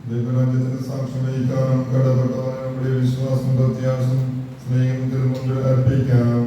ദൈവരാജ്യത്തിന് സാക്ഷ്യം വഹിക്കാനും കടപ്പെട്ടവനും നമ്മുടെ വിശ്വാസം പ്രത്യാശം സ്നേഹം തിരുമുമ്പിൽ അർപ്പിക്കാം.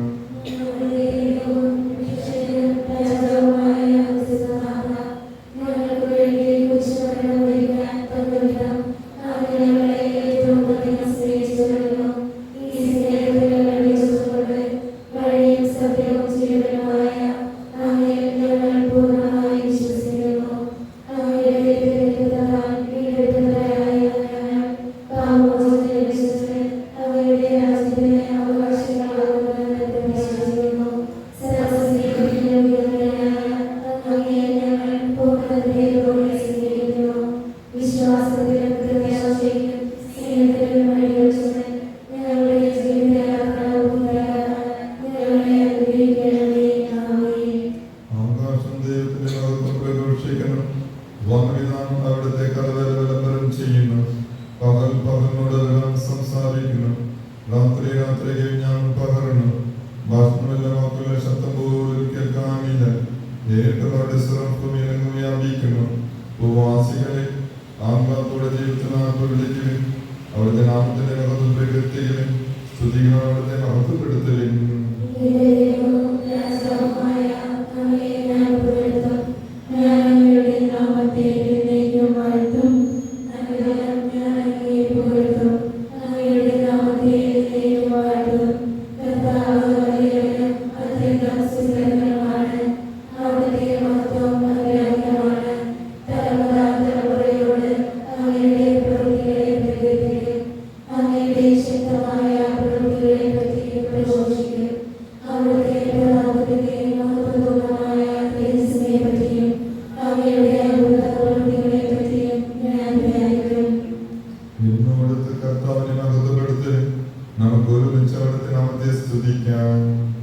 പ്രാർത്ഥിക്കാം.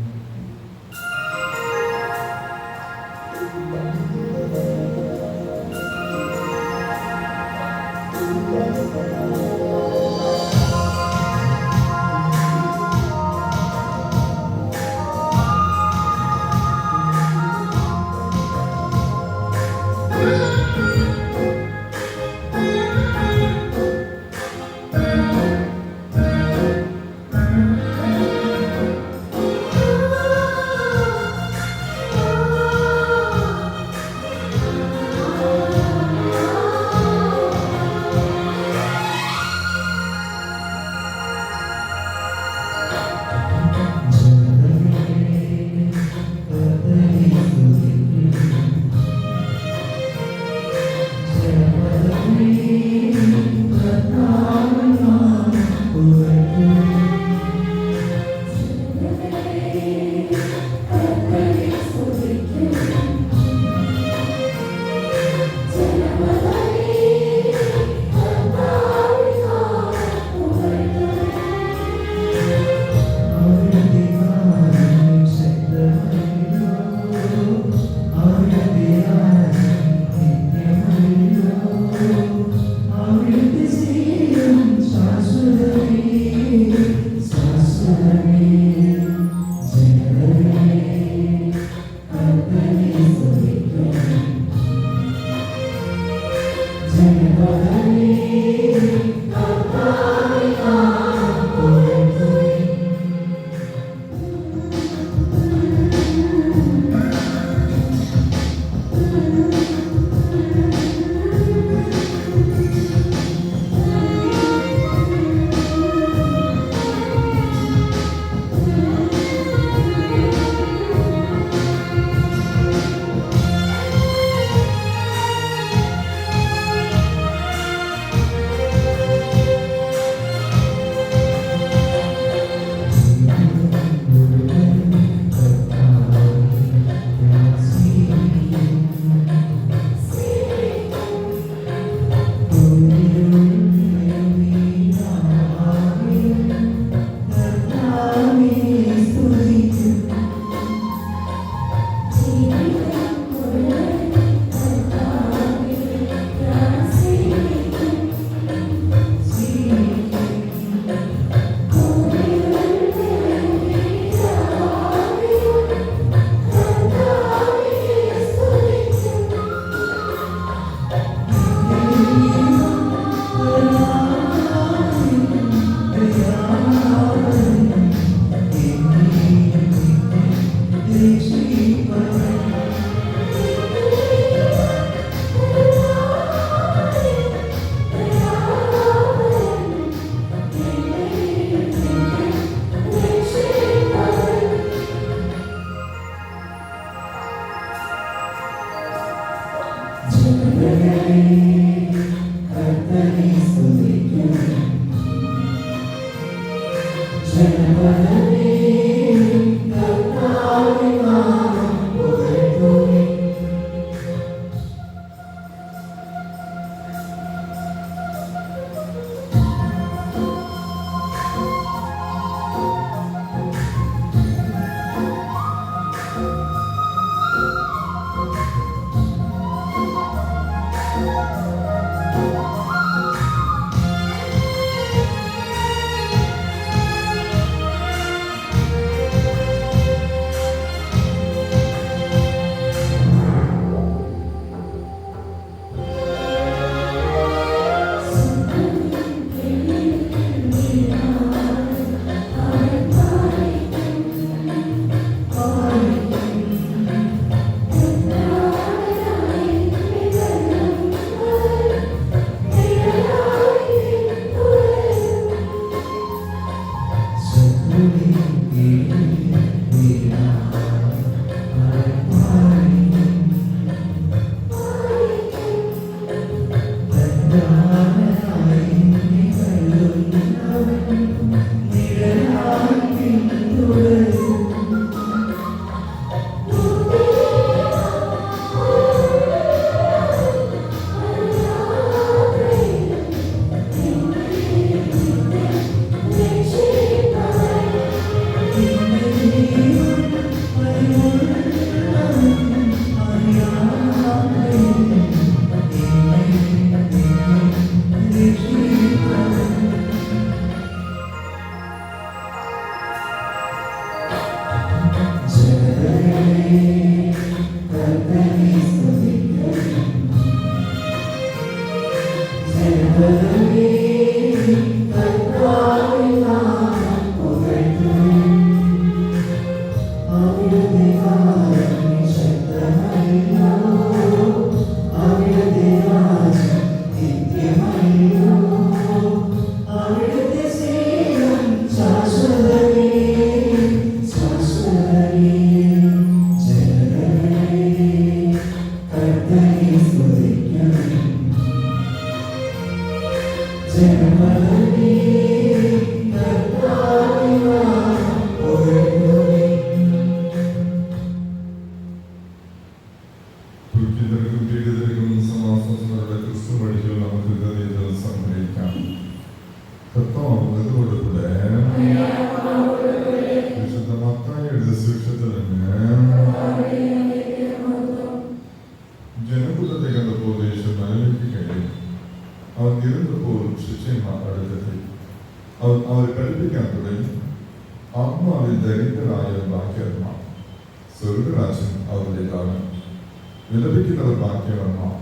വിലപിക്കുന്നവർ ഭാഗ്യവാന്മാർ,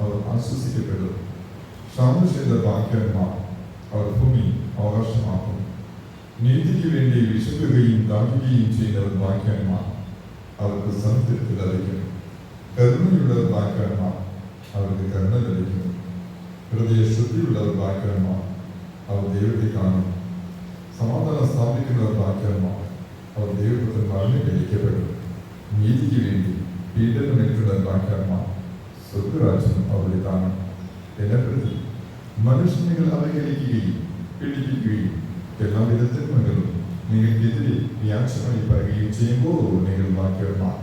അവർ ആശ്വസിക്കപ്പെടും. ശാന്തശീലർ ഭാഗ്യവാന്മാർ, അവർ ഭൂമി അവകാശമാക്കും. നീതിക്ക് വേണ്ടി വിശക്കുകയും ദാഹിക്കുകയും ചെയ്യുന്നവർ ഭാഗ്യവാന്മാർ, അവർക്ക് സംതൃപ്തി ലഭിക്കും. കരുണയുള്ളവർ ഭാഗ്യവാന്മാർ, അവർക്ക് കരുണ ലഭിക്കും. ഹൃദയ ശുദ്ധിയുള്ളവർ ഭാഗ്യവാന്മാർ, അവർ ദൈവത്തെ കാണും. സമാധാനം സ്ഥാപിക്കുന്നവർ ഭാഗ്യവാന്മാർ, അവർ ദൈവപുത്രന്മാരിൽ ഗ്രഹിക്കപ്പെടും. നീതിക്ക് വേണ്ടി പീഡനമേറ്റുള്ള ഭാഗ്യവാന്മാർ, സ്വർഗ്ഗരാജ്യം അവരുടേതാണ്. എന്നെപ്രതി മനുഷ്യനികൾ അവഹേളിക്കുകയും പീഡിപ്പിക്കുകയും എല്ലാവിധ തിന്മകളും നിങ്ങൾക്കെതിരെ വ്യാജമായി പറയുകയും ചെയ്യുമ്പോൾ നിങ്ങൾ ഭാഗ്യവാന്മാർ.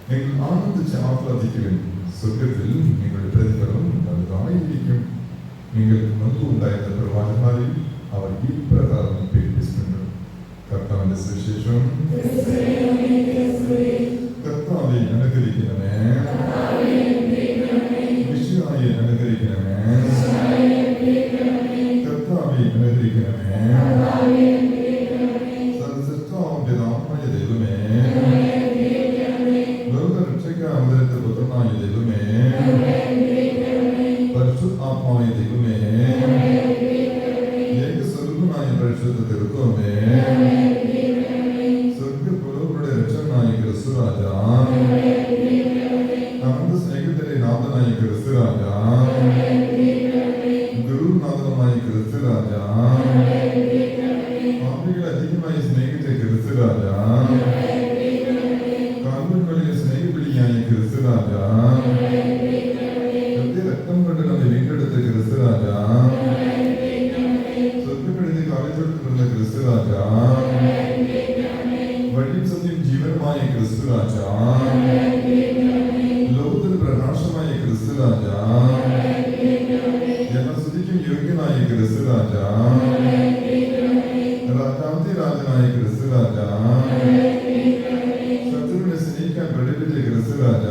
നിങ്ങൾ ആനന്ദിച്ച് ആഹ്ലാദിക്കുകയും സ്വർഗത്തിൽ നിങ്ങളുടെ പ്രതിഫലം വലുതായിരിക്കും. നിങ്ങൾക്ക് മുൻപുണ്ടായിരുന്ന പ്രവാചകന്മാരിൽ അവർ ഈ പ്രകാരം പീഡിപ്പിച്ചിട്ടുണ്ട്. കർത്താവിന്റെ സുവിശേഷം. കർത്താവെ അനുഗ്രഹിക്കണമേ, വിശുദ്ധായി അനുഗ്രഹിക്കണമേ, കർത്താവെ അനുഗ്രഹിക്കണമേ, സർവ്വസൃഷ്ടാവിന്റെ ദൈവമേ, ലോകരക്ഷയ്ക്ക് അവതരിച്ച പുത്രനായ ദൈവമേ, പരിശുദ്ധാത്മാവായ ദൈവമേ, ഏകസ്വരൂപനായ പരിശുദ്ധ തിരുത്വമേ, സ്വർഗ്ഗപുരോഹിതരുടെ രക്ഷകനായ ക്രിസ്തുരാജ, അനന്ത സ്നേഹത്തിന്റെ നാഥനായ ക്രിസ്തുരാജ, ഗുരുനാഥനായ ക്രിസ്തുരാജ, പാപികളെ അധികമായി സ്നേഹിച്ച ക്രിസ്തുരാജ, കാൽവരികളിൽ സ്നേഹപിടിയായ ക്രിസ്തുരാജ, രക്തം കൊണ്ട് നമ്മെ വീണ്ടെടുത്ത ക്രിസ്തുരാജ, സ്വർഗ്ഗപ്പെടുത്തി കാലിത്തൊടുത്തിട്ടുള്ള ക്രിസ്തുരാജ, വഴിയും സത്യം ജീവനുമായ ക്രിസ്തുരാജ, ലോകത്തിന് പ്രകാശമായ ക്രിസ്തുരാജ, ജനസ്തുതിക്കും യോഗ്യനായ ക്രിസ്തുരാജ, രാജാതിരാജനായ ക്രിസ്തുരാജ, ശത്രുവിനെ സ്നേഹിക്കാൻ പഠിപ്പിച്ച ക്രിസ്തുരാജ,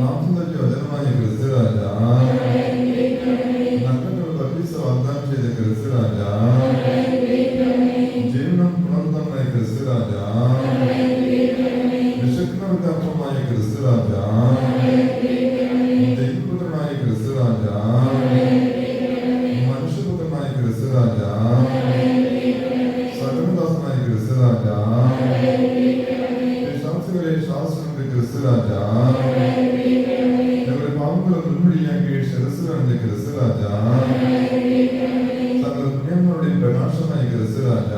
മാംസം തന്റെ വചനമായ ക്രിസ്തുരാജ, നന്മകൾ വർദ്ധിച്ച വാഗ്ദാനം ചെയ്ത ക്രിസ്തുരാജ, ജീവനം പുനർത്തമായ ക്രിസ്തുരാജ, വിശക്കുന്നവർക്ക് അർത്ഥമായ ക്രിസ്തുരാജ, ദൈവപുത്രനായ ക്രിസ്തുരാജ, മനുഷ്യപുത്രനായ ക്രിസ്തുരാജ, സകലദാസനായ ക്രിസ്തുരാജ, ശാസ്ത്രങ്ങളെ ശാസ്ത്രങ്ങളുടെ ക്രിസ്തുരാജ, ഞങ്ങളുടെ പാപങ്ങളെ മുൻപിടിയാക്കി ശിരസിലാണെന്ന ക്രിസ്തുരാജ, സകല പുണ്യങ്ങളുടെയും പ്രകാശമായ ക്രിസ്തുരാജ,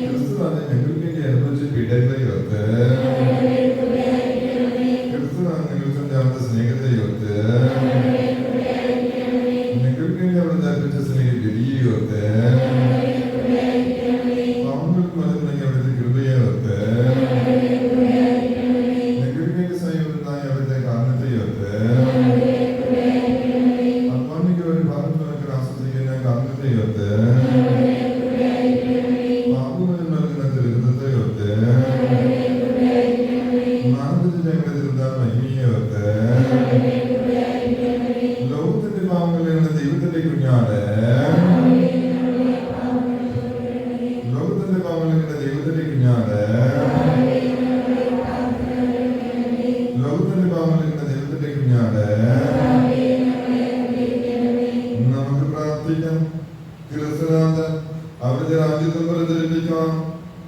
ക്രിസ്തുരാജ ഞങ്ങൾക്ക് വേണ്ടി അനുഭവിച്ച പീഡകളെ ഓർത്ത്, ക്രിസ്തുരാജ നിങ്ങൾക്ക് അവിടുത്തെ സ്നേഹത്തെ ഓർത്ത്, നിങ്ങൾക്ക് വേണ്ടി അവിടുത്തെ അർപ്പിച്ച സ്നേഹ ഗതിയെ ഓർത്ത്, പാപങ്ങൾക്ക് മലർന്നെങ്കിൽ അവിടുത്തെ കൃപയെ ഓർത്ത്, നിങ്ങൾക്ക് വേണ്ടി സൈവനായ അവിടുത്തെ കാരണത്തെ ഓർത്ത്,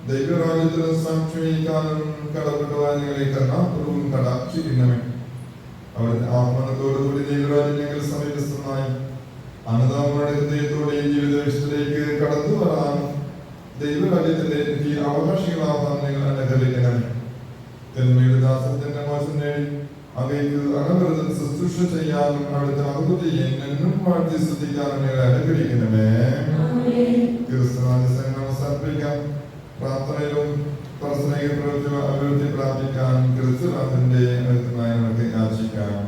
ദൈവരാജ്യത്തിന് സാക്ഷിക്കാനും കടപ്പെട്ടവാനികളെ കരുണാപൂർവ്വം കടാക്ഷിക്കണമേ. അവിടുത്തെ ആഹ്വാനത്തോടുകൂടി ദൈവരാജ്യം ഞങ്ങൾ സമീപസ്ഥമായി അന്നദാമയുടെ ഹൃദയത്തോടെ ജീവിത വിശുദ്ധിയിലേക്ക് കടന്നു വരാൻ ദൈവരാജ്യത്തിന്റെ അവകാശികളാവാൻ നിങ്ങൾ അനുഗ്രഹിക്കണമേ. തിന്മയുടെ ദാസത്തിന്റെ മോചനം നേടി അവയ്ക്ക് അനവരതം ശുശ്രൂഷ ചെയ്യാനും അവിടുത്തെ അഭിവൃദ്ധിയെ എന്നും വാഴ്ത്തി ശ്രദ്ധിക്കാനും നിങ്ങൾ അനുഗ്രഹിക്കണമേ. ക്രിസ്തുനാഥ സംഘം സമർപ്പിക്കാം. പ്രാർത്ഥനയിലും പരസ്പര പ്രവൃത്തിയിലും അഭിവൃദ്ധി പ്രാപിക്കാൻ ക്രിസ്തുനാഥന്റെ അനുഗ്രഹമായി നമുക്ക് യാചിക്കാം.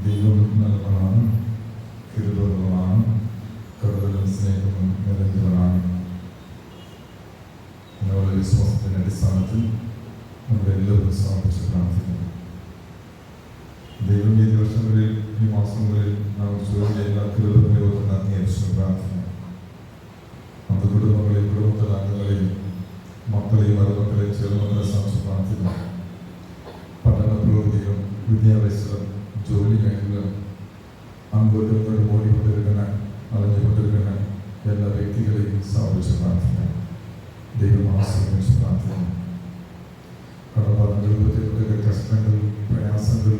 ദൈവം നല്ലവനാണ്, കൃപയുള്ളവനാണ്, കരുതലും സ്നേഹവും നിറഞ്ഞവനാണ്. ഞങ്ങളുടെ വിശ്വാസത്തിന്റെ അടിസ്ഥാനത്തിൽ നമ്മളെല്ലാവരും സമർപ്പിച്ച് പ്രാർത്ഥിക്കുന്നു. ദൈവം ഈ ദിവസങ്ങളിൽ, ഈ മാസങ്ങളിൽ നാം ചോദിച്ച എല്ലാ കൃപകളെയും നന്ദി അർപ്പിച്ച് പ്രാർത്ഥിക്കുന്നു. നമ്മുടെ കുടുംബങ്ങളെയും കുടുംബത്തിലെ അംഗങ്ങളെയും മക്കളെയും മരുമക്കളെയും ചേർന്ന് സമർപ്പിച്ച് പ്രാർത്ഥിക്കുന്നു. പഠന പ്രവൃത്തികളും വിദ്യാഭ്യാസം, ജോലി മേഖലകളും അങ്ങോട്ടും ഇങ്ങോട്ടും ഓടിക്കൊണ്ടിരിക്കുന്ന അലഞ്ഞുകൊണ്ടിരിക്കുന്ന എല്ലാ വ്യക്തികളെയും സമർപ്പിച്ച് പ്രാർത്ഥിക്കണം. ദൈവം ആശ്രയിച്ച് പ്രാർത്ഥിക്കണം. കടപ്പാടുകൾ, ബുദ്ധിമുട്ടുകൾ, കഷ്ടങ്ങൾ, പ്രയാസങ്ങൾ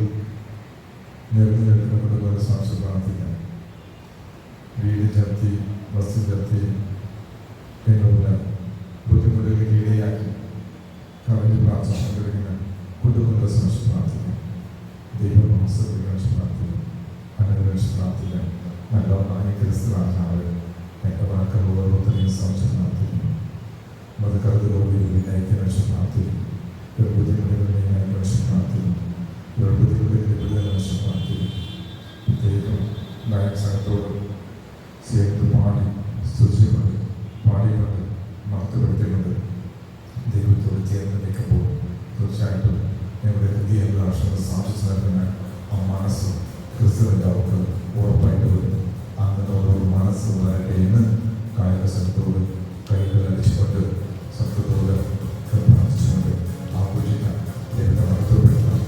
നിറഞ്ഞു നിൽക്കുന്നതുപോലെ സമർപ്പിച്ച് പ്രാർത്ഥിക്കണം. വീട് ചത്തി, വസ്തു ചത്തി എന്നുള്ള ബുദ്ധിമുട്ടുകൾക്ക് ഇടയാക്കി കവിഞ്ഞ് പ്രാർത്ഥിച്ചുകൊണ്ടിരിക്കുന്ന കുടുംബത്തെ സമർപ്പിച്ച് പ്രാർത്ഥിക്കണം. ദൈവം ആശ്രയിച്ച് പ്രാർത്ഥിക്കണം. അനുഗ്രഹിച്ച് പ്രാർത്ഥിക്കണം. നല്ലവനായ ക്രിസ്തുവാണ് എൻ്റെ വാക്കൾ ഓരോരുത്തരെയും സമർപ്പിച്ച് പ്രാർത്ഥിക്കുന്നു. മതകർദ്ദരോട് വിനയത്തിനു പ്രാർത്ഥിക്കുന്നു. ബുദ്ധിമുട്ടുകളിൽ അനുഗ്രഹിച്ച് പ്രാർത്ഥിക്കുന്നു. ബുദ്ധിമുട്ടുകളിൽ വിടുതലനുസരിച്ച് പ്രാർത്ഥിക്കുന്നു. ദൈവം നായക സംഘത്തോട് ചേർത്ത് പാടി സ്തുതിച്ചുകൊണ്ട് പാടിക്കൊണ്ട് മഹത്വപ്പെടുത്തിക്കൊണ്ട് ദൈവത്തോട് ചേർന്ന് നിൽക്കുമ്പോൾ തീർച്ചയായിട്ടും ഞങ്ങളുടെ ഹൃദയ അഭിലാഷങ്ങൾ സാധിച്ചു നൽകുന്ന ആ മനസ്സ് ക്രിസ്തുവിൻ്റെ അവർക്ക് ഉറപ്പായിട്ട് വരും. അങ്ങനെ ഓരോ മനസ്സ് വരട്ടെ എന്ന് കായിക സ്ഥലത്തോട് കൈകൾ അടിച്ചുകൊണ്ട് സത്യത്തോട് പ്രാർത്ഥിച്ചുകൊണ്ട് ആഘോഷിക്കാം. ദൈവത്തെ മഹത്വപ്പെടുത്താം.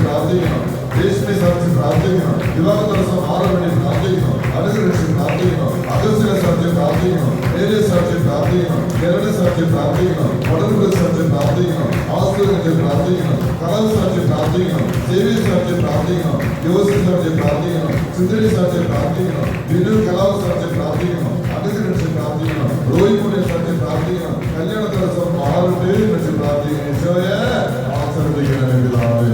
പ്രാർത്ഥിക്കണം. യേശുവിനെ സമർപ്പിച്ച് പ്രാർത്ഥിക്കണം. വിവാഹ ദിവസം 6 മണി പ്രാർത്ഥിക്കണം. അനുഗ്രഹിച്ച് പ്രാർത്ഥിക്കണം. അഗസ്റ്റിനെ സാക്ഷി പ്രാർത്ഥിക്കണം. ഏരിയ സാക്ഷി പ്രാർത്ഥിക്കണം. കേരള സാക്ഷി പ്രാർത്ഥിക്കണം. വടകര സാക്ഷി പ്രാർത്ഥിക്കണം. ആസ്ട്രേലിയ പ്രാർത്ഥിക്കണം. കളവ് സാക്ഷി പ്രാർത്ഥിക്കണം. സേവി സാക്ഷി പ്രാർത്ഥിക്കണം. യോസി സാക്ഷി പ്രാർത്ഥിക്കണം. സിദ്ധരി സാക്ഷി പ്രാർത്ഥിക്കണം. വിനു കലാവ് സാക്ഷി പ്രാർത്ഥിക്കണം. അനുഗ്രഹിച്ച് പ്രാർത്ഥിക്കണം. റോയിമുനെ സാക്ഷി പ്രാർത്ഥിക്കണം. കല്യാണ ദിവസം മാറട്ടെ എന്ന് പ്രാർത്ഥിക്കണം. ഈശോയെ ആശ്രയിക്കണമേ പിതാവേ.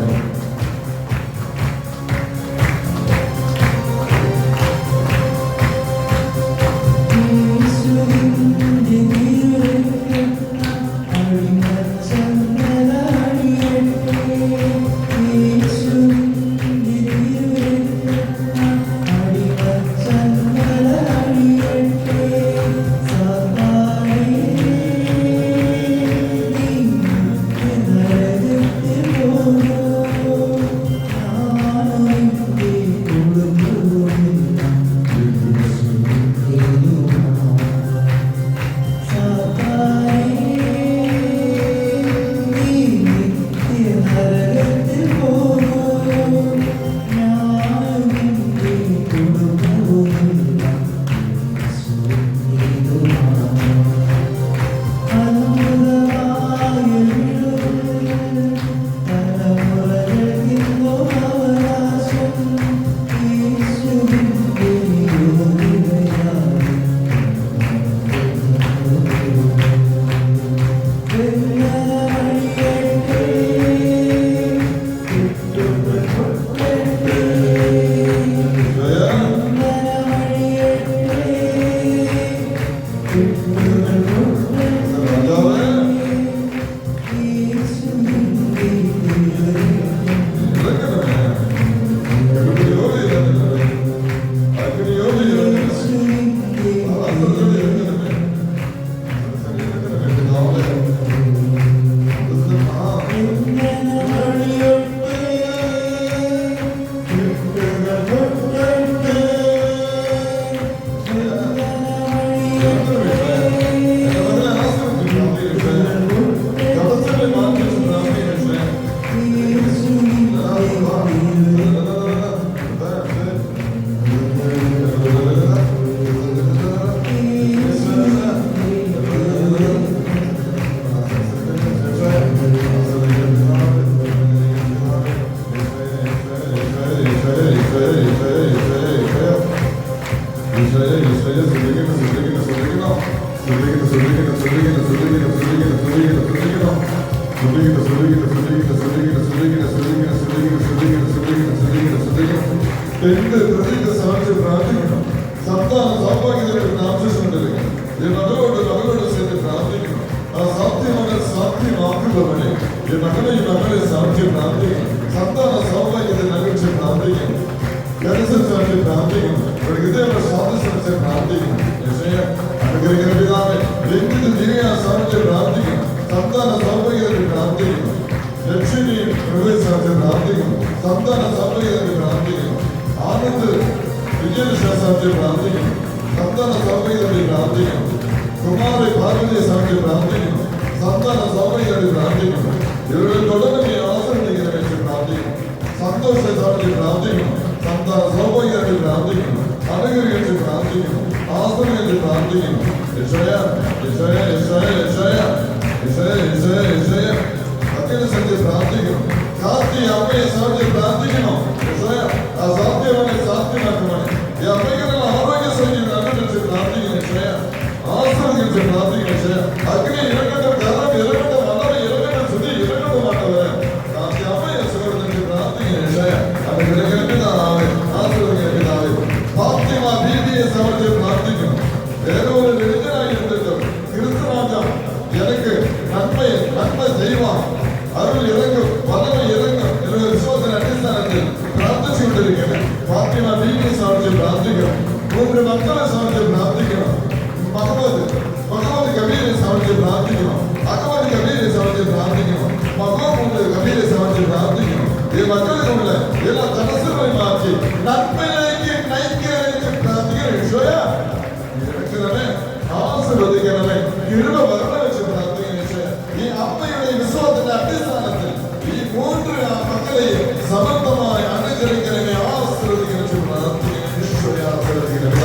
സമർത്ഥമായി അനുഗ്രഹിക്കണമേ, ആശ്രയിക്കണമേ, പ്രാർത്ഥിക്കണമേ, ഈശോയെ ആശ്രയിക്കണമേ.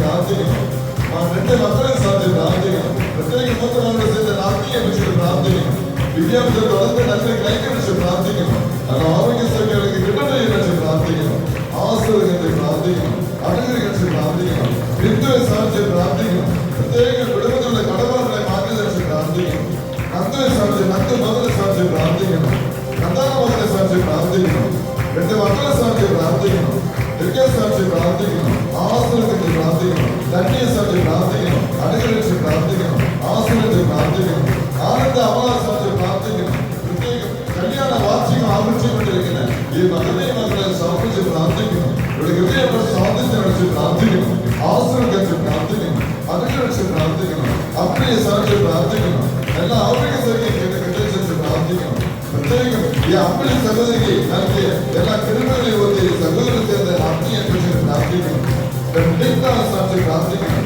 പ്രാർത്ഥിക്കുന്നു. രണ്ട് മക്കളെ സാധിച്ച് പ്രാർത്ഥിക്കുന്നു. പ്രത്യേക മൂത്രങ്ങളുടെ ആത്മീയ വിഷയം പ്രാർത്ഥിക്കുന്നു. വിദ്യാഭ്യാസം തുടർന്ന് നല്ല കൈകടിച്ച് പ്രാർത്ഥിക്കുന്നു. നല്ല ആരോഗ്യ സൗകര്യങ്ങൾക്ക് കിട്ടണേ വെച്ച് പ്രാർത്ഥിക്കുന്നു. ആശ്രയിച്ച് പ്രാർത്ഥിക്കുന്നു. അനുഗ്രഹിച്ച് പ്രാർത്ഥിക്കുന്നു. ബിന്ദുവെ സാധിച്ച് പ്രാർത്ഥിക്കുന്നു. പ്രത്യേക കുടുംബത്തിലുള്ള കടപാടുകളെ മാറ്റി വെച്ച് പ്രാർത്ഥിക്കുന്നു. നന്ദുവെ സാധിച്ച് നന്ദു മകളെ സാധിച്ച് പ്രാർത്ഥിക്കുന്നു. നന്ദാന മകളെ സാധിച്ച് പ്രാർത്ഥിക്കുന്നു. രണ്ട് മക്കളെ സാധിച്ച് പ്രാർത്ഥിക്കുന്നു. സാധിച്ച് പ്രാർത്ഥിക്കുന്നു. ആശ്രയിച്ച് പ്രാർത്ഥിക്കുന്നു. ധന്യെ സാധിച്ച് പ്രാർത്ഥിക്കുന്നു. അനുഗ്രഹിച്ച് പ്രാർത്ഥിക്കുന്നു. ആശ്രയിച്ച് പ്രാർത്ഥിക്കുന്നു. ആനന്ദ അവളെ സാധിച്ച് പ്രാർത്ഥിക്കുന്നു. പ്രത്യേകം കല്യാണ വാർഷികം ആഘോഷിച്ചുകൊണ്ടിരിക്കുന്ന ഈ മകളെ സമർപ്പിച്ച് പ്രാർത്ഥിക്കുന്നു. ഇവിടെ ഹൃദയങ്ങൾ സ്വാതന്ത്ര്യം പ്രാർത്ഥിക്കുന്നു. ആശ്രയിച്ച് പ്രാർത്ഥിക്കുന്നു. അനുഗ്രഹിച്ച് പ്രാർത്ഥിക്കുന്നു. അപ്രിയെ സാധിച്ച് പ്രാർത്ഥിക്കുന്നു. എല്ലാ ആരോഗ്യ സൗകര്യങ്ങൾക്ക് കെട്ടിച്ച് പ്രാർത്ഥിക്കുന്നു. പ്രത്യേകം ഈ അമ്പിളി സഹോദരിക്ക് നൽകിയ എല്ലാ കിരുമകളെയും ഒത്തിരി സഹോദരത്തെ ആത്മീയ പ്രാർത്ഥിക്കുന്നു. സാധിച്ച് പ്രാർത്ഥിക്കുന്നു.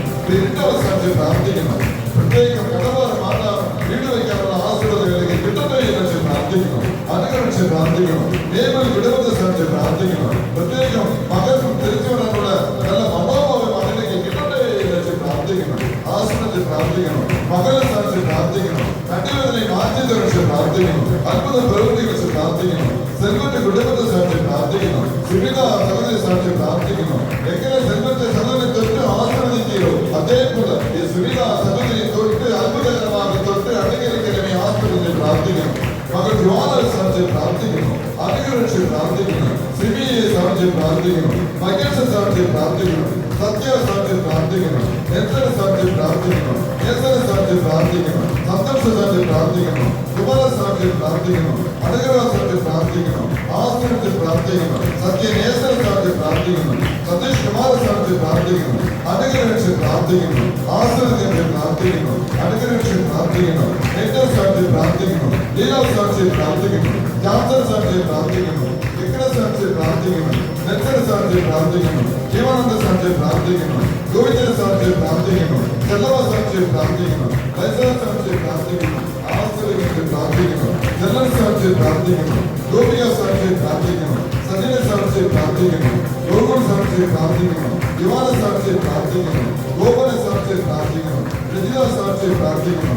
സാധിച്ച് പ്രാർത്ഥിക്കുന്നു. പ്രത്യേകം കടവാറ മാതാവ് വീട് വയ്ക്കാനുള്ള ആശ്രയതകളിലേക്ക് കിട്ടട്ടെ എന്ന് പ്രാർത്ഥിക്കുന്നു. അനുഗ്രഹിച്ച് പ്രാർത്ഥിക്കുന്നു. നിയമം കുടുംബത്തെ സാധിച്ച് പ്രാർത്ഥിക്കുന്നു. പ്രത്യേകം മകൾക്കും തിരിച്ചു വരാനുള്ള നല്ല മനോഭാവ മകനിലേക്ക് കിട്ടട്ടെ എന്ന് പ്രാർത്ഥിക്കുന്നു. ആശ്രയിച്ച് പ്രാർത്ഥിക്കുന്നു. മകളെ സാധിച്ച് പ്രാർത്ഥിക്കുന്നു. കണ്ടുവരനെ മാറ്റി തെളിച്ച് പ്രാർത്ഥിക്കുന്നു. അത്ഭുത പ്രവൃത്തികൾ പ്രാർത്ഥിക്കുന്നു. സെൽവന്റെ കുടുംബത്തെ സാധിച്ച് പ്രാർത്ഥിക്കുന്നു. സുവിധ സഹോദരി സാധിച്ച് പ്രാർത്ഥിക്കുന്നു. എങ്ങനെ സെൽവന്റെ സഹോദരനെ തൊട്ട് ആശ്രയിക്കുകയോ അതേപോലെ ഈ സുവിധ സഹോദരി തൊട്ട് അത്ഭുതകരമായി തൊട്ട് അനുകരിക്കണമേ ആശ്രയിച്ച് പ്രാർത്ഥിക്കുന്നു. മകൾ ജ്വാല സാധിച്ച് പ്രാർത്ഥിക്കുന്നു. അനുഗ്രഹിച്ച് പ്രാർത്ഥിക്കുന്നു. സിബിയെ സാധിച്ച് പ്രാർത്ഥിക്കുന്നു. മകേഷ സാധിച്ച് പ്രാർത്ഥിക്കുന്നു. സത്യ സാധിച്ച് പ്രാർത്ഥിക്കുന്നു. എന്തര സാധിച്ച് പ്രാർത്ഥിക്കുന്നു. ഏസനെ സാധിച്ച് പ്രാർത്ഥിക്കുന്നു. സന്തോഷ സാധിച്ച് പ്രാർത്ഥിക്കുന്നു. കുമാര സാധിച്ച് പ്രാർത്ഥിക്കുന്നു. അനുഗ്രഹ സാധിച്ച് പ്രാർത്ഥിക്കുന്നു. ആശ്രയിച്ച് പ്രാർത്ഥിക്കുന്നു. സത്യനേസന സാധിച്ച് പ്രാർത്ഥിക്കുന്നു. സതീഷ് കുമാര സാധിച്ച് പ്രാർത്ഥിക്കുന്നു. അനുഗ്രഹിച്ച് പ്രാർത്ഥിക്കുന്നു. ആശ്രയിച്ച് പ്രാർത്ഥിക്കുന്നു. അനുഗ്രഹിച്ച് പ്രാർത്ഥിക്കുന്നു. ഏറ്റവും സാധിച്ച് പ്രാർത്ഥിക്കുന്നു. ലീല സാധിച്ച് പ്രാർത്ഥിക്കുന്നു. ജാന്തൻ സാധിച്ച് പ്രാർത്ഥിക്കുന്നു. വിക്ര സാധിച്ച് പ്രാർത്ഥിക്കുന്നു. നെച്ചന സാധിച്ച് പ്രാർത്ഥിക്കുന്നു. ജീവാനന്ദ സാധിച്ച് പ്രാർത്ഥിക്കുന്നു. ഗോവിന്ദനെ സാധിച്ച് പ്രാർത്ഥിക്കുന്നു. ചെല്ലവ സാധിച്ച് പ്രാർത്ഥിക്കുന്നു. വൈദ്യ സാധിച്ച് പ്രാർത്ഥിക്കുന്നു. ആശ്രയിച്ച് പ്രാർത്ഥിക്കുന്നു. ചെല്ലൻ സാധിച്ച് പ്രാർത്ഥിക്കുന്നു. ഗോപിക സാധിച്ച് പ്രാർത്ഥിക്കുന്നു. സജനെ സാധിച്ച് പ്രാർത്ഥിക്കുന്നു. ഗോകുൽ സാധിച്ച് പ്രാർത്ഥിക്കുന്നു. യുവാന സാധിച്ച് പ്രാർത്ഥിക്കുന്നു. ഗോപനെ സാധിച്ച് പ്രാർത്ഥിക്കുന്നു. രജിത സാധിച്ച് പ്രാർത്ഥിക്കുന്നു.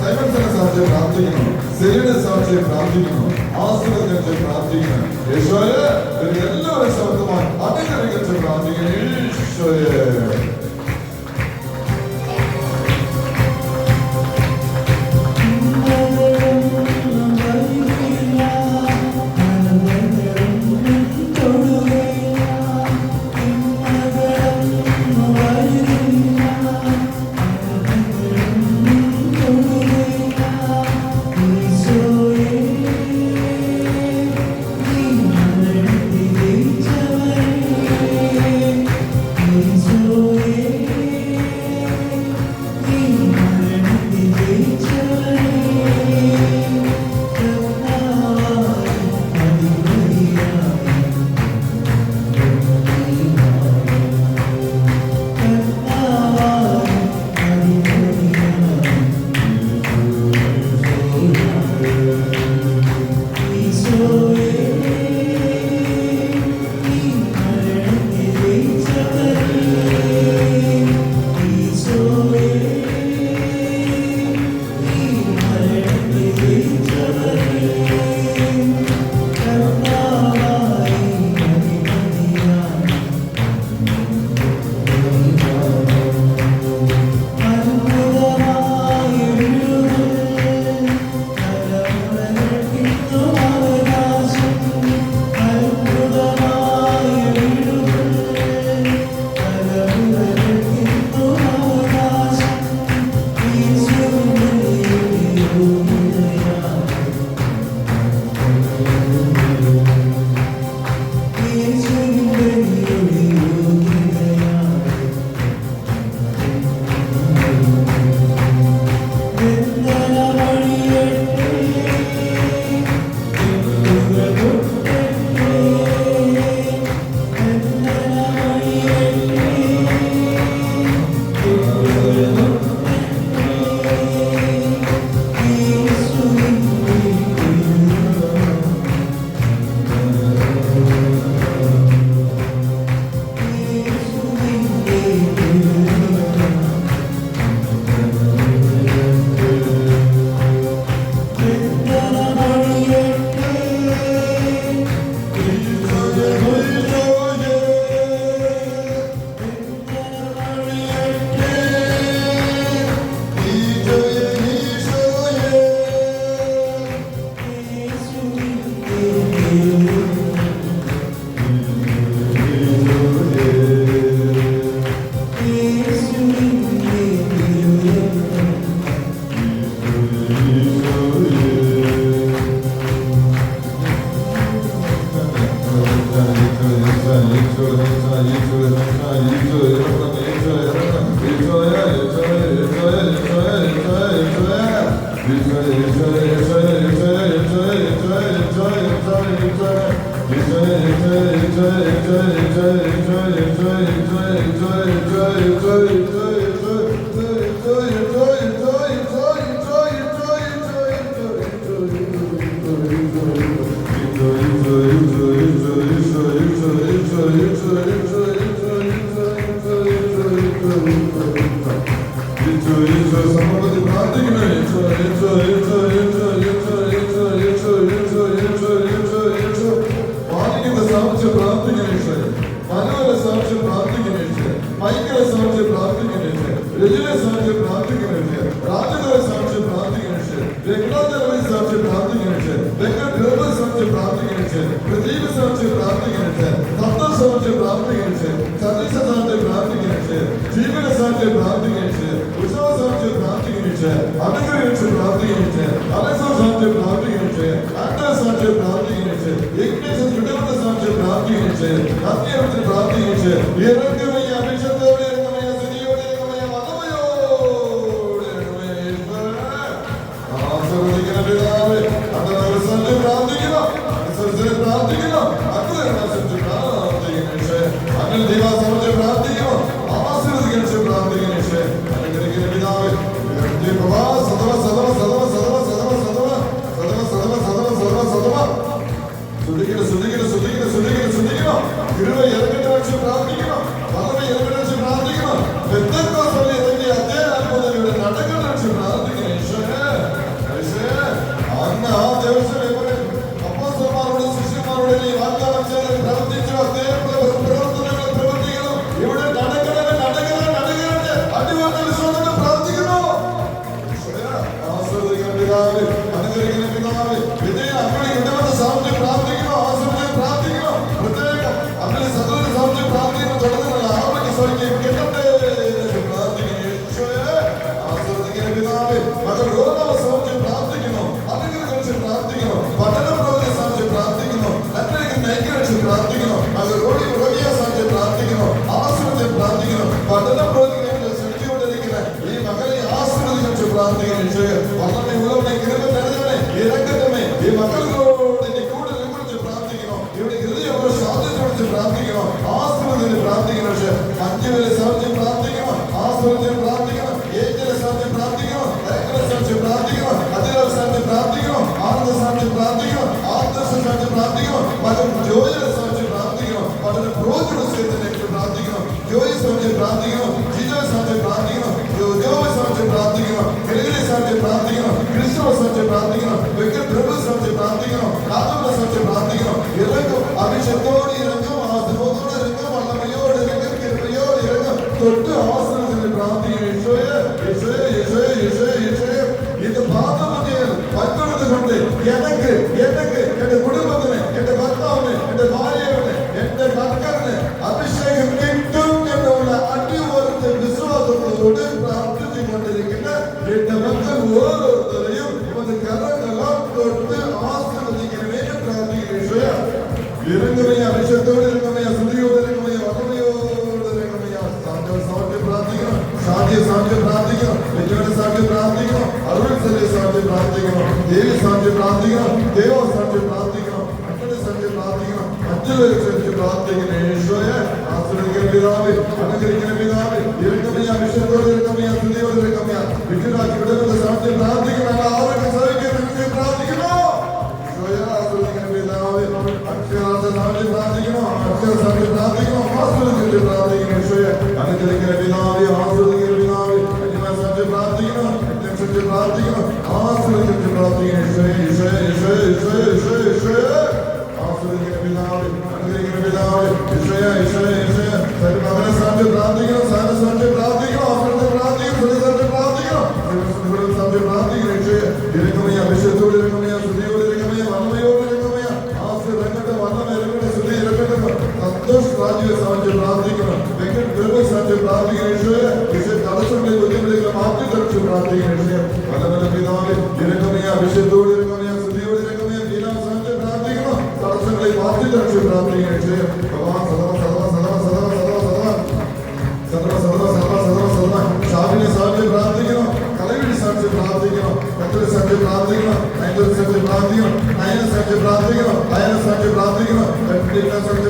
സൈമൻസനെ സാധിച്ച് പ്രാർത്ഥിക്കുന്നു. സെലിനെ സാധിച്ച് പ്രാർത്ഥിക്കുന്നു. ആശ്രയിച്ച് പ്രാർത്ഥിക്കുന്നു. യേശോയെ എല്ലാവരും ശബ്ദമായി അനുഗ്രഹിച്ച് പ്രാർത്ഥിക്കുന്നു. ഈശോയെ Soy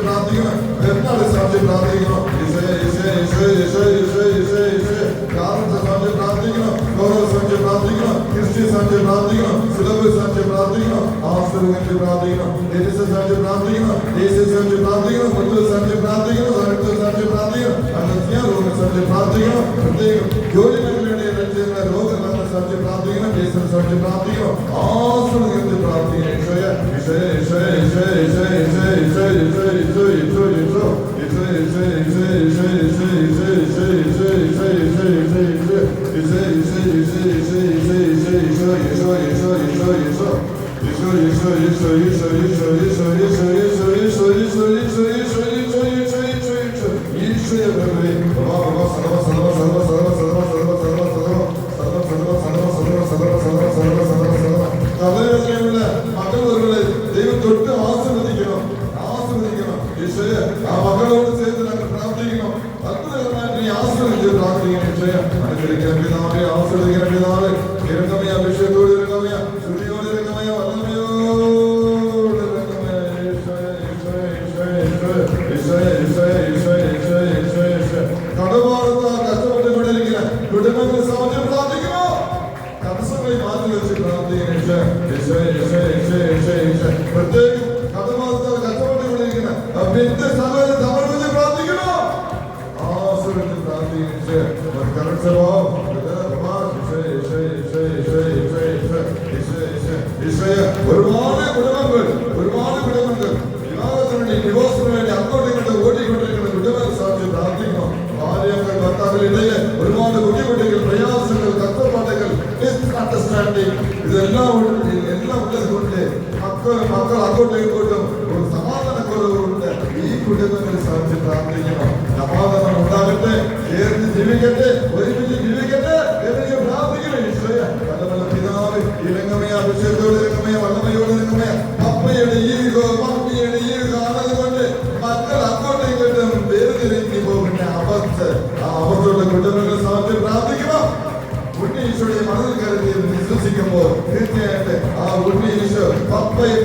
പ്രാർത്ഥിക്കണം കർത്താവിന്റെ സാക്ഷ്യം പ്രാർത്ഥിക്കണം. ഈശോയെ ഈശോയെ ഈശോയെ ഈശോയെ ഈശോയെ ഈശോയെ ഈശോയെ കാലത്തെ സാക്ഷ്യം പ്രാർത്ഥിക്കണം. ഗൗരവ സാക്ഷ്യം പ്രാർത്ഥിക്കണം. ക്രിസ്ത്യൻ സാക്ഷ്യം പ്രാർത്ഥിക്കണം. സിലബസ് സാക്ഷ്യം പ്രാർത്ഥിക്കണം. ആശ്രയം പ്രാർത്ഥിക്കണം. ദേശ സാക്ഷ്യം പ്രാർത്ഥിക്കണം. ദേശീയ സാക്ഷ്യം പ്രാർത്ഥിക്കണം. മറ്റു സാക്ഷ്യം പ്രാർത്ഥിക്കണം. സാക്ഷ്യം പ്രാർത്ഥിക്കണം. അനന്യ രോഗ സാക്ഷ്യം പ്രാർത്ഥിക്കണം. പ്രത്യേകം ജോലി മേഖലയുടെ രോഗം സാക്ഷ്യം പ്രാർത്ഥിക്കണം. ദേശം സാക്ഷ്യം പ്രാർത്ഥിക്കണം. ആശ്രയം പ്രാർത്ഥിക്കണം. ഈശോയെ ഈശോയെ ഈശോയെ ഈശോയെ ഈശോയെ ഈശോയെ ഈശോയെ ഈശോയെ ഈശോയെ ദൈവം തൊട്ട് ആസ്വദിക്കണം. ഈശോയെ ആ മക്കളോട് ചേർത്ത് ഞങ്ങൾ പ്രാർത്ഥിക്കണം. അത്ഭുതകരമായിട്ട് ഈ ആസ്വദിച്ച് പ്രാർത്ഥിക്കണം. ഈശോയെ അനുഗ്രഹിക്കണം പിതാവേ, ആസ്വദിക്കണം പിതാവേ. ഇറങ്ങമയ അഭിഷേകത്തോട് ഇറങ്ങമയ, ശ്രുതിയോട് ഇറങ്ങമയ, വല്ലമയോട് ഇറങ്ങമയ. കടമാറുന്ന കഷ്ടപ്പെട്ടുകൊണ്ടിരിക്കുന്ന കുടുംബങ്ങൾ സാധ്യം പ്രാർത്ഥിക്കണോ? തടസ്സങ്ങളെ മാറ്റി വെച്ച് പ്രാർത്ഥിക്കണം. പ്രത്യേകം കടമാറുന്ന കഷ്ടപ്പെട്ടുകൊണ്ടിരിക്കുന്ന വ്യക്തി സഭയെ സമർപ്പിച്ച് പ്രാർത്ഥിക്കണോ? ആശ്രയിച്ച് പ്രാർത്ഥിക്കണം. ഒരുപാട് കുടുംബങ്ങൾ വിവാഹത്തിന് വേണ്ടി ഡിവോഴ്സിന് വേണ്ടി അങ്ങോട്ടും ഇങ്ങോട്ടും ഓടിക്കൊണ്ടിരിക്കുന്ന കുടുംബങ്ങൾ സാധിച്ച് പ്രാർത്ഥിക്കണം. ഭാര്യകൾ ഭർത്താക്കളിടയിൽ ഒരുപാട് ബുദ്ധിമുട്ടുകൾ, പ്രയാസങ്ങൾ, കഷ്ടപ്പാടുകൾ, മിസ്അണ്ടർസ്റ്റാൻഡിങ് ഇതെല്ലാം ഉള്ളത് കൊണ്ട് മക്കൾ അങ്ങോട്ടും ഇങ്ങോട്ടും ഒരു സമാധാനക്കുറവുണ്ട്. ഈ കുടുംബങ്ങൾ സാധിച്ച് പ്രാർത്ഥിക്കണം. സമാധാനം ഉണ്ടാകട്ടെ, ചേർന്ന് ജീവിക്കട്ടെ, ഒരുമിച്ച് ജീവിക്കട്ടെ എന്ന് പ്രാർത്ഥിക്കണം. ഈശോയ പല പിതാവ് ഇറങ്ങമയ, അഭിഷേകത്തോട് ഇറങ്ങമയ, വല്ലമയോട് ഇറങ്ങമയ. പപ്പയുടെ ഈഗോ മമ്മിയുടെ ഈഗോ ആണതുകൊണ്ട് മക്കൾ അങ്ങോട്ടും ഇങ്ങോട്ടും വേർതിരിഞ്ഞു പോകുന്ന അവസ്ഥ, ആ അവസ്ഥയുള്ള കുടുംബങ്ങൾ സാധിച്ച് പ്രാർത്ഥിക്കണം. ഉണ്ണി ഈശോയെ മനസ്സിൽ കരുതി വിശ്വസിക്കുമ്പോൾ തീർച്ചയായിട്ടും ആ ഉണ്ണി ഈശോ പപ്പയെ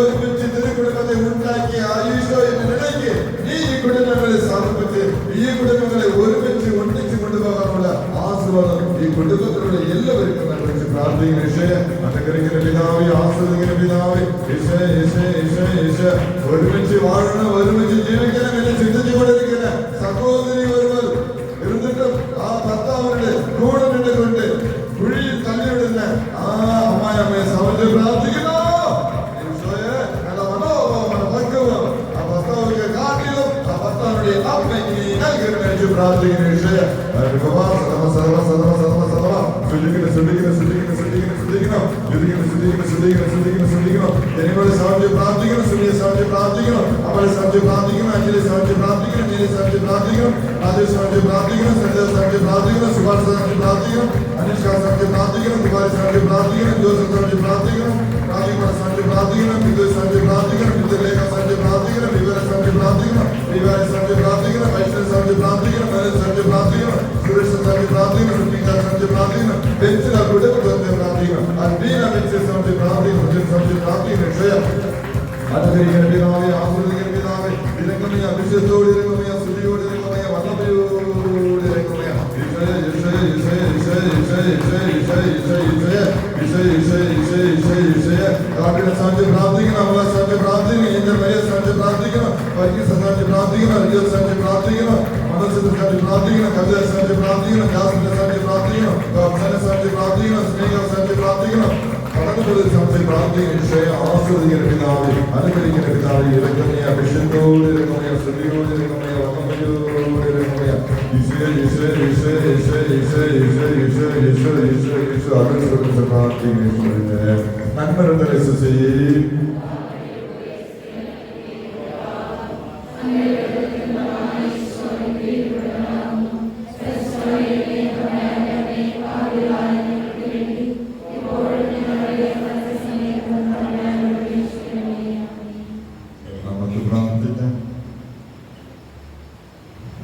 ഒരുമിച്ച് തിരുക്കുടുംബത്തെ ഉണ്ടാക്കിയ ആ ഈശോയുടെ ഇടയ്ക്ക് ഈ കുടുംബങ്ങളെ സമർപ്പിച്ച് ഈ കുടുംബങ്ങളെ ഒരുമിച്ച് ഒന്നിച്ച് കൊണ്ടുപോകാനുള്ള ആശീർവാദം ഈ കുടുംബത്തിലുള്ള എല്ലാവർക്കും കുറിച്ച് പ്രാർത്ഥിക്കുന്ന ഈശോയെ അനുഗ്രഹിക്കുന്ന പിതാവേ, ആസ്വദിക്കുന്ന പിതാവേ, ഈശോയെ ഈശോയെ ഈശോയെ ഈശോ ഒരുമിച്ച് വാഴണം, ഒരുമിച്ച് ജീവിക്കണം എന്ന് ചിന്തിച്ചുകൊണ്ടിരിക്കുന്ന സഹോദരി ഒരുവർ ഇരുന്നിട്ടും ആ ഭർത്താവിന്റെ കൂടെ നിന്നുകൊണ്ട് കുഴിയിൽ തള്ളിവിടുന്ന ആ അമ്മായിയമ്മയെ സമർപ്പിച്ച് പ്രാർത്ഥിക്കുന്നു. ഈശോയെ നല്ല മനോഭാവം ആ ഭർത്താവിന്റെ കാട്ടിലും ആ ഭർത്താവിന്റെ അമ്മയ്ക്ക് നൽകി പ്രാർത്ഥിക്കുന്നു. ഈശോയെ ജനങ്ങളെ സാധ്യ പ്രാർത്ഥിക്കണം, സുനിയെ സാധ്യ പ്രാർത്ഥിക്കണം, അവളെ സാധ്യ പ്രാർത്ഥിക്കണം, അഞ്ജലി സാധ്യ പ്രാർത്ഥിക്കണം, നീലെ സാധ്യ പ്രാർത്ഥിക്കണം, രാജേഷ് സാധ്യ പ്രാർത്ഥിക്കണം, സഞ്ജയ സാധ്യ പ്രാർത്ഥിക്കണം, സുഭാഷ് സാധ്യ പ്രാർത്ഥിക്കണം, അനിഷ്ക സാധ്യ പ്രാർത്ഥിക്കണം, കുമാരി സാധ്യ പ്രാർത്ഥിക്കണം, ജോസഫ് സാധ്യ പ്രാർത്ഥിക്കണം, രാജീവ സാധ്യ പ്രാർത്ഥിക്കണം, ബിന്ദു സാധ്യ പ്രാർത്ഥിക്കണം, ബിന്ദുലേഖ സാധ്യ പ്രാർത്ഥിക്കണം, വിവര സാധ്യ പ്രാർത്ഥിക്കണം, വിവാര സാധ്യ പ്രാർത്ഥിക്കണം, വൈഷ്ണവ സാധ്യ പ്രാർത്ഥിക്കണം, മനസ് സാധ്യ പ്രാർത്ഥിക്കണം, സുരേഷ് സാധ്യ പ്രാർത്ഥിക്കണം, സുനിക സാധ്യ പ്രാർത്ഥിക്കണം, ബെഞ്ചില കുടുംബ സാധ്യ പ്രാർത്ഥിക്കണം, അൽബീന ബെഞ്ച് സാധ്യ പ്രാർത്ഥിക്കണം, സാധ്യ പ്രാർത്ഥിക്കണം. ക്ഷയം അനുഗ്രഹിക്കുന്ന പിതാവേ, ആസ്വദിക്കുന്ന പിതാവേ, ഇറങ്ങമയ, അഭിഷേകത്തോട് ഇറങ്ങമയ, സ്തുതിയോട് ഇറങ്ങമയ, വല്ലഭയോട് ഇറങ്ങമയ. ഈശോയെ ഈശോയെ ഈശോയെ ഈശോയെ ഈശോയെ ഈശോയെ ഈശോയെ ഈശോയെ ഈശോയെ ഈശോയെ ഈശോയെ ഈശോയെ കാട്ടിലെ സാധ്യ പ്രാർത്ഥിക്കണം, അവളെ സാധ്യ പ്രാർത്ഥിക്കണം, എന്റെ മയെ സാധ്യ പ്രാർത്ഥിക്കണം, വർഗീസ സാധ്യ പ്രാർത്ഥിക്കണം, അരിജ സാധ്യ പ്രാർത്ഥിക്കണം, മനസ്സിന്റെ സാധ്യ പ്രാർത്ഥിക്കണം, കവിത സാധ്യ പ്രാർത്ഥിക്കണം, ജാസിന്റെ സാധ്യ പ്രാർത്ഥിക്കണം, അബ്സനെ സാധ്യ പ്രാർത്ഥിക്കണം, സ്നേഹ സാധ്യ പ്രാർത്ഥിക്കണം. ആസ്വദിക്കുന്ന പിതാവേ, അനുഗ്രഹിക്കുന്ന പിതാവേ, ഇറങ്ങമയ, അഭിഷേകത്തോട് ഇറങ്ങമയ, സ്തുതിയോട് ഇറങ്ങമയ, വല്ലഭയോട് ഇറങ്ങമയ. ഈശോയെ ഈശോയെ ഈശോയെ ഈശോയെ ഈശോയെ ഈശോയെ ഈശോയെ ഈശോയെ ഈശോയെ ഈശോ അനുസരിച്ച് പ്രാർത്ഥിക്കുന്നു. നന്മയുടെ യേശുവേ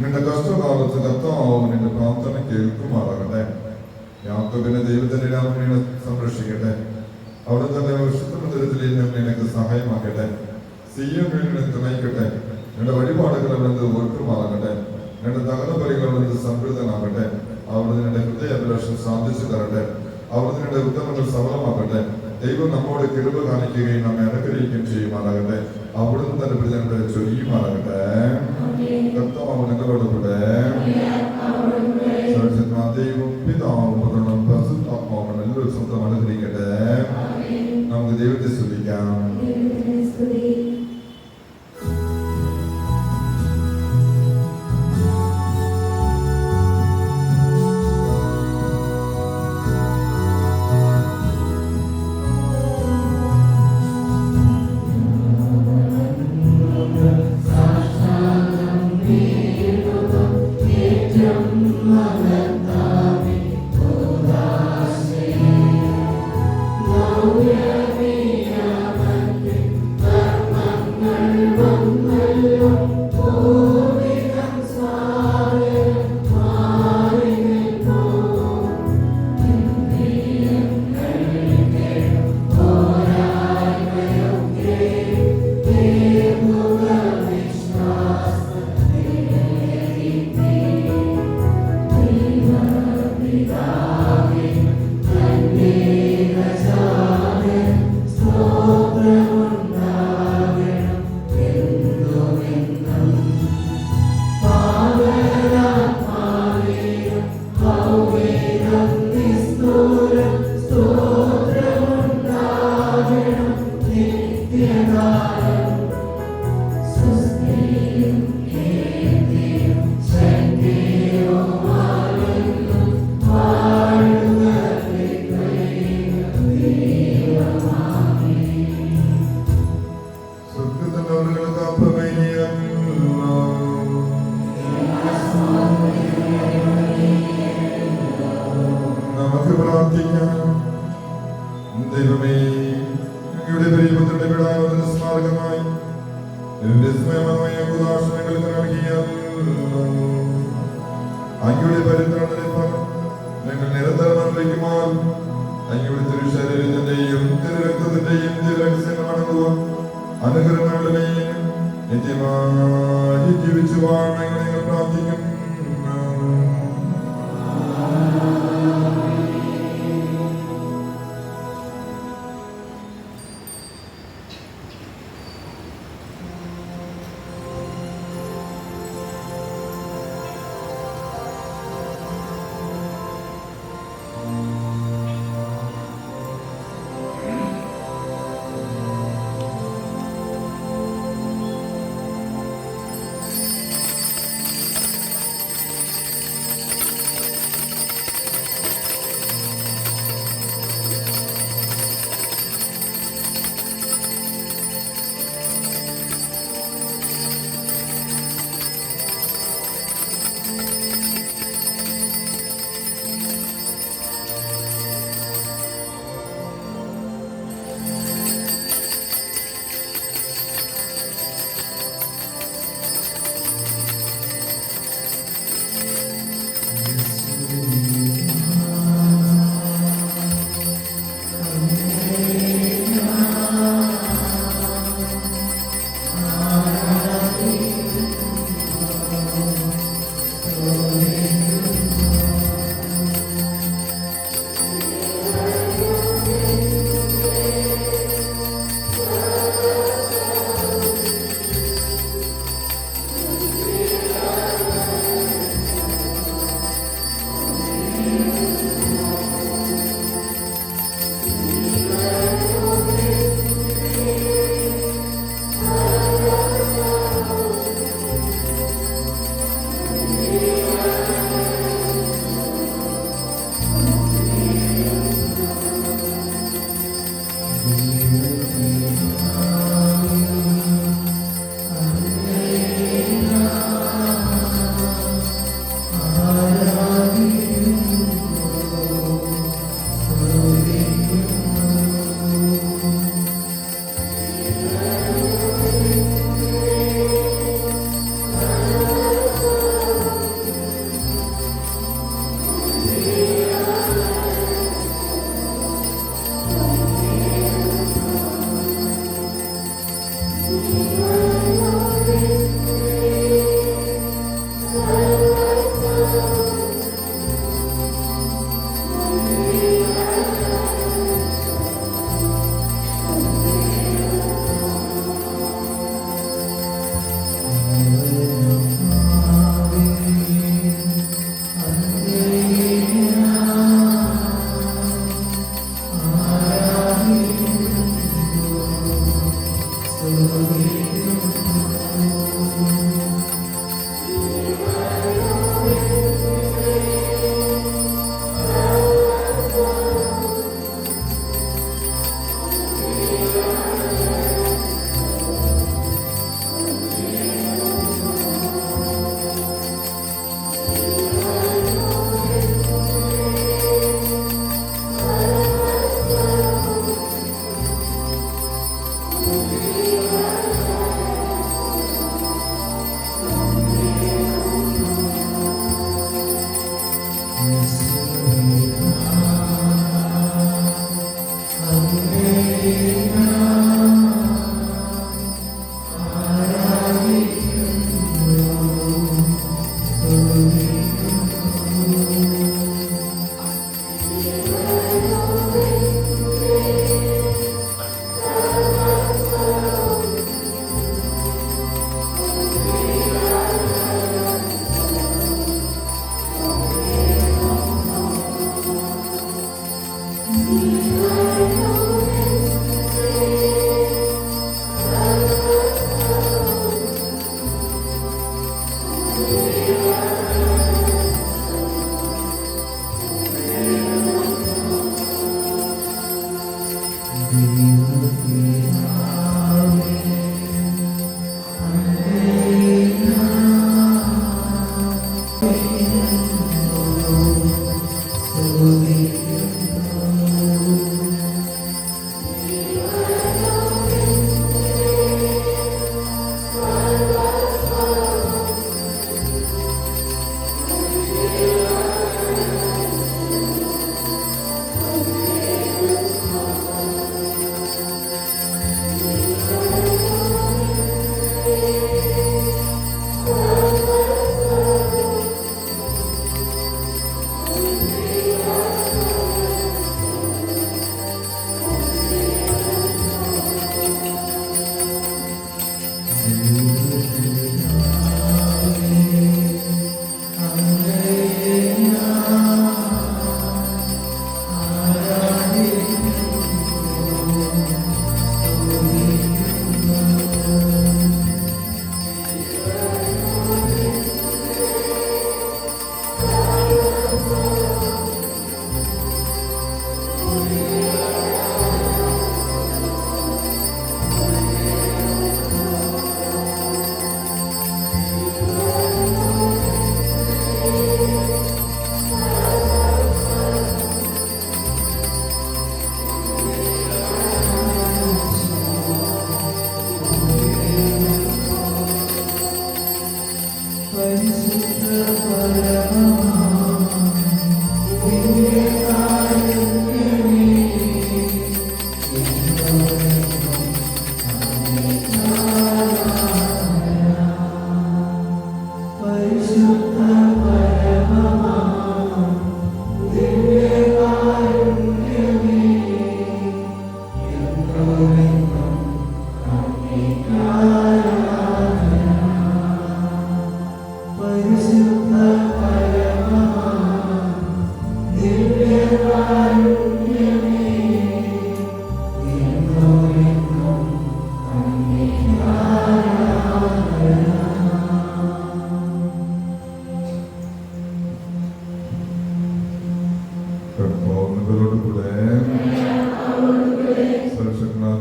നിന്റെ കഷ്ടകാലത്ത് കർത്താവ് നിന്റെ പ്രാർത്ഥന കേൾക്കുമാറാകട്ടെ. യാക്കോബിനെ ദൈവത്തിന്റെ രാമനെ സംരക്ഷിക്കട്ടെ. അവിടെ തന്നെ വിശുദ്ധ മന്ദിരത്തിൽ നിനക്ക് സഹായമാക്കട്ടെ. സിയോനിൽ നിനക്ക് നയിക്കട്ടെ. ഞങ്ങളുടെ വഴിപാടുകൾ അവിടുന്ന് ഒട്ടുമാറാകട്ടെ. ഞങ്ങളുടെ ദഹനബലികൾ അവിടുന്ന് സംതൃപ്തനാകട്ടെ. അവിടുന്ന് ഞങ്ങളുടെ ഹൃദയ അഭിലാഷം സാധിച്ചു തരട്ടെ. അവിടുന്ന് ഞങ്ങളുടെ ഉദ്യമങ്ങൾ സഫലമാക്കട്ടെ. ദൈവം നമ്മോട് കൃപ കാണിക്കുകയും നമ്മെ അനുഗ്രഹിക്കുകയും ചെയ്യുമാറാകട്ടെ. അവിടുന്ന് തന്നെ പ്രജനങ്ങളെ ചൊരിയുമാറാകട്ടെ. കർത്താവ് ഞങ്ങളോട് കൂടെ. ദൈവം പിതാവും പുത്രനും പരിശുദ്ധാത്മാവും എല്ലാവരും സ്വന്തം അനുഗ്രഹിക്കട്ടെ. നമുക്ക് ദൈവത്തെ സ്തുതിക്കാം. ദൈവമേ, അങ്ങയുടെ പ്രിയപുത്രന്റെ വിടാവുന്ന സ്മാരകമായി വിസ്മയമായ ഉദാഹരണങ്ങൾക്ക് നൽകിയല്ലോ. അങ്ങയുടെ പരിത്രാണ ഫലം ഞങ്ങൾ നിരന്തരം അനുഭവിക്കുമ്പോൾ അങ്ങയുടെ തിരുശരീരത്തിന്റെയും തിരുരക്തത്തിന്റെയും തിരുരഹസ്യമാണെന്നുവോ അനുഗ്രഹങ്ങളുടെ മേൽ നിത്യമായി ജീവിച്ചു വാഴ ഞങ്ങൾ പ്രാർത്ഥിക്കുന്നു.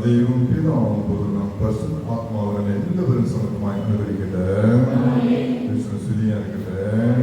ദൈവം പിതാവും പുത്രനും പരിശുദ്ധാത്മാവിനെ എല്ലാവരും സമൃദ്ധമായി അനുഗ്രഹിക്കട്ടെ. സ്തുതിയായിരിക്കട്ടെ.